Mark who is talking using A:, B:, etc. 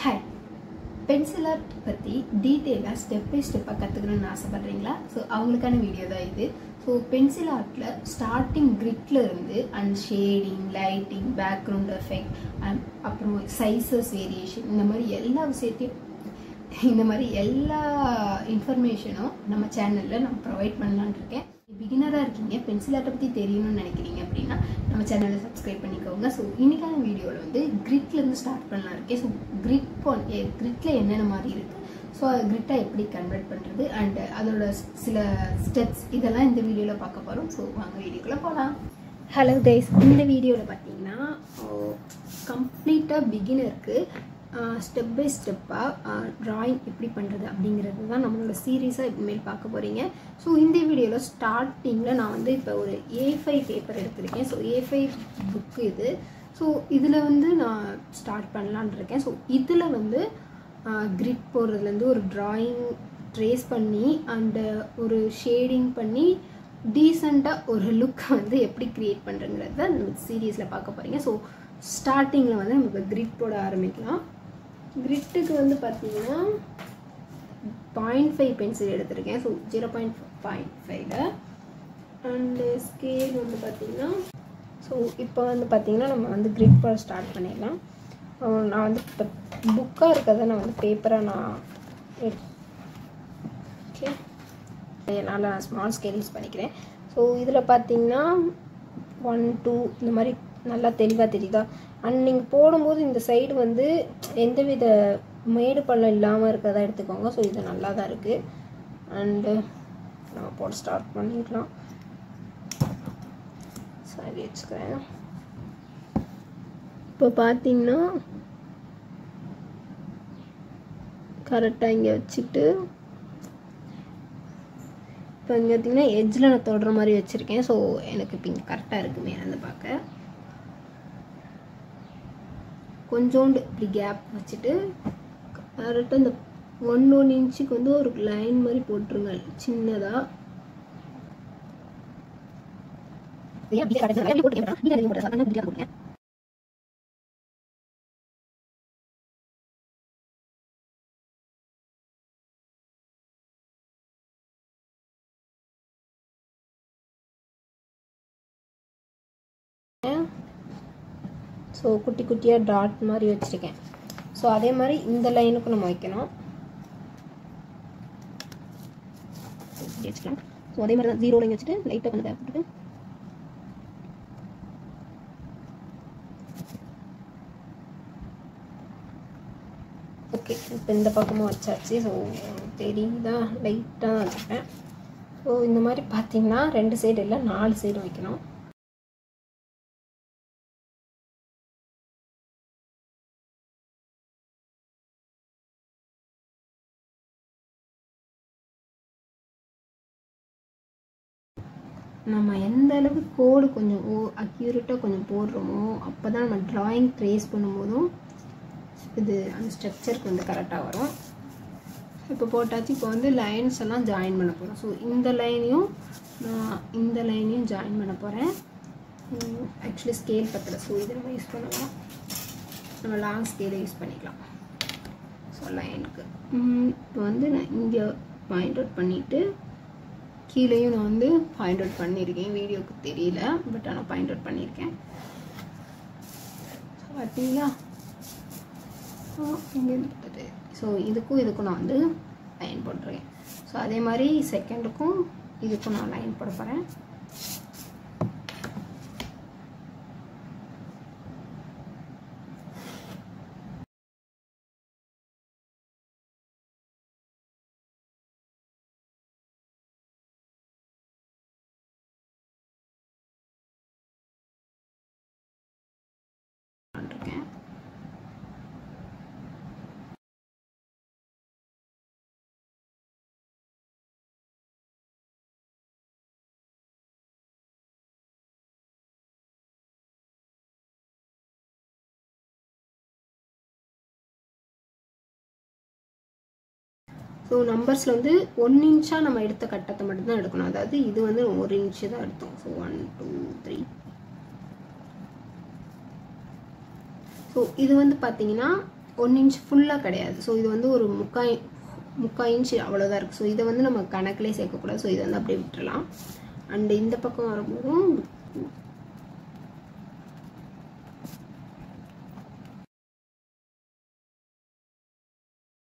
A: Hi. Pencil art பத்தி டீடைலா step by ஸ்டெப்பா கத்துக்கணும்னு ஆசைப்படுறீங்களா? ஸோ அவங்களுக்கான வீடியோ தான் இது. ஸோ பென்சில் ஆர்ட்ல ஸ்டார்டிங் கிரிட்ல இருந்து and shading, lighting, background effect and அப்புறம் சைஸஸ் வேரியேஷன் இந்த மாதிரி எல்லா இன்ஃபர்மேஷனும் நம்ம சேனல்ல நான் ப்ரொவைட் பண்ணலான்னு இருக்கேன். பிகினரா இருக்கீங்க, பென்சில் ஆர்ட்டை பத்தி தெரியணும்னு நினைக்கிறீங்க அப்படின்னா நம்ம சேனலை சப்ஸ்கிரைப் பண்ணிக்கோங்க. ஸோ இன்னைக்கான வீடியோவில் வந்து கிரிட்ல இருந்து ஸ்டார்ட் பண்ணலாம் இருக்கேன். ஸோ கிரிட்ல என்னென்ன மாதிரி இருக்கு, ஸோ அது கிரிட்டை எப்படி கன்வெர்ட் பண்ணுறது அண்ட் அதோட சில ஸ்டெப்ஸ் இதெல்லாம் இந்த வீடியோவில் பார்க்க போகிறோம். ஸோ வாங்க வீடியோக்குள்ளே போகலாம். ஹலோ கைஸ், இந்த வீடியோவில் பார்த்தீங்கன்னா கம்ப்ளீட்டாக பிகினருக்கு ஸ்டெப் பை ஸ்டெப்பாக ட்ராயிங் எப்படி பண்ணுறது அப்படிங்கிறது தான் நம்மளோட சீரீஸாக இனிமேல் பார்க்க போகிறீங்க. ஸோ இந்த வீடியோவில் ஸ்டார்டிங்கில் நான் வந்து இப்போ ஒரு A5 பேப்பர் எடுத்திருக்கேன். ஸோ A5 புக்கு இது. ஸோ இதில் வந்து நான் ஸ்டார்ட் பண்ணலான் இருக்கேன். ஸோ இதில் வந்து கிரிட் போடுறதுலேருந்து ஒரு ட்ராயிங் ட்ரேஸ் பண்ணி அண்டு ஒரு ஷேடிங் பண்ணி டீசெண்டாக ஒரு லுக்கை வந்து எப்படி க்ரியேட் பண்ணுறங்கிறது தான் நம்ம சீரீஸில் பார்க்க போகிறீங்க. ஸோ ஸ்டார்டிங்கில் வந்து நம்ம இப்போ கிரிட் போட ஆரம்பிக்கலாம். கிரிட்டுக்கு வந்து பார்த்தீங்கன்னா 0.5 பென்சில் எடுத்திருக்கேன். ஸோ 0.5 அண்டு ஸ்கேல் வந்து பார்த்தீங்கன்னா ஸோ இப்போ வந்து பார்த்தீங்கன்னா நம்ம வந்து கிரிட் போட ஸ்டார்ட் பண்ணிடலாம். நான் வந்து இப்போ புக்காக இருக்கிறத நான் வந்து பேப்பராக நான் ஓகே அதனால் நான் ஸ்மால் ஸ்கேல் யூஸ் பண்ணிக்கிறேன். ஸோ இதில் பார்த்தீங்கன்னா 1, 2 இந்த மாதிரி நல்லா தெளிவாக தெரியுதா? அண்ட் நீங்கள் போடும்போது இந்த சைடு வந்து எந்தவித மேடு பள்ளம் இல்லாமல் இருக்கிறதா எடுத்துக்கோங்க. ஸோ இது நல்லா தான் இருக்குது. அண்டு நம்ம போட ஸ்டார்ட் பண்ணிக்கலாம். சரி வச்சுக்கிறேன். இப்போ பார்த்தீங்கன்னா கரெக்டாக இங்கே வச்சுட்டு இப்போ இங்கே பார்த்தீங்கன்னா எட்ஜில் நான் தொடுற மாதிரி வச்சுருக்கேன். ஸோ எனக்கு இப்போ இங்கே கரெக்டாக இருக்குது மேலே பார்க்க. கொஞ்சோண்டு இப்படி கேப் வச்சுட்டு கரெக்டாக இந்த 1 இன்ச்சுக்கு வந்து ஒரு லைன் மாதிரி போட்டுருங்க சின்னதாக. ஸோ குட்டி குட்டியாக டாட் மாதிரி வச்சுருக்கேன். ஸோ அதே மாதிரி இந்த லைனுக்கு நம்ம வைக்கணும். வச்சுக்கலாம். ஸோ அதே மாதிரி தான் 0 லைன் வச்சுட்டு லைட்டாக கொஞ்சம் கேப் போட்டுட்டு ஓகே இப்போ இந்த பக்கமும் வச்சாச்சு. ஸோ தெரியுதா, லைட்டாக தான் வச்சுருப்பேன். ஸோ இந்த மாதிரி பார்த்தீங்கன்னா 2 சைடு இல்லை 4 சைடு வைக்கணும். நம்ம எந்த அளவுக்கு கோடு கொஞ்சம் அக்யூரேட்டாக கொஞ்சம் போடுறோமோ அப்போ தான் நம்ம ட்ராயிங் ட்ரேஸ் பண்ணும்போதும் இது அந்த ஸ்ட்ரக்சருக்கு வந்து கரெக்டாக வரும். இப்போ போட்டாச்சு. இப்போ வந்து லைன்ஸ் எல்லாம் ஜாயின் பண்ண போகிறோம். ஸோ இந்த லைனையும் ஜாயின் பண்ண போகிறேன். ஆக்சுவலி ஸ்கேல் பத்தலை. ஸோ இதை நம்ம யூஸ் பண்ணலாம். நம்ம லாங் ஸ்கேலை யூஸ் பண்ணிக்கலாம். ஸோ லைனுக்கு இப்போ வந்து நான் இங்கே பாயிண்ட் அவுட் பண்ணிவிட்டு கீழேயும் நான் வந்து பாயிண்ட் அவுட் பண்ணியிருக்கேன். வீடியோவுக்கு தெரியல, பட் ஆனால் பாயிண்ட் அவுட் பண்ணியிருக்கேன். ஸோ பார்த்தீங்களா இங்கே பார்த்துட்டு ஸோ இதுக்கும் நான் வந்து லைன் போட்டிருக்கேன். ஸோ அதே மாதிரி செகண்டுக்கும் இதுக்கும் நான் லைன் போட போகிறேன். ஸோ நம்பர்ஸில் வந்து 1 இன்ச்சாக நம்ம எடுத்த கட்டத்தை மட்டும்தான் எடுக்கணும். அதாவது இது வந்து 1 இன்ச்சு தான் எடுத்தோம். ஸோ 1, 2, 3. ஸோ இது வந்து பார்த்தீங்கன்னா 1 இன்ச் ஃபுல்லாக கிடையாது. ஸோ இது வந்து ஒரு முக்கால் இன்ச் அவ்வளோதான் இருக்குது. ஸோ இதை வந்து நம்ம கணக்கிலே சேர்க்கக்கூடாது. ஸோ இதை வந்து அப்படியே விட்டுறலாம். அண்டு இந்த பக்கம் வரும்போதும்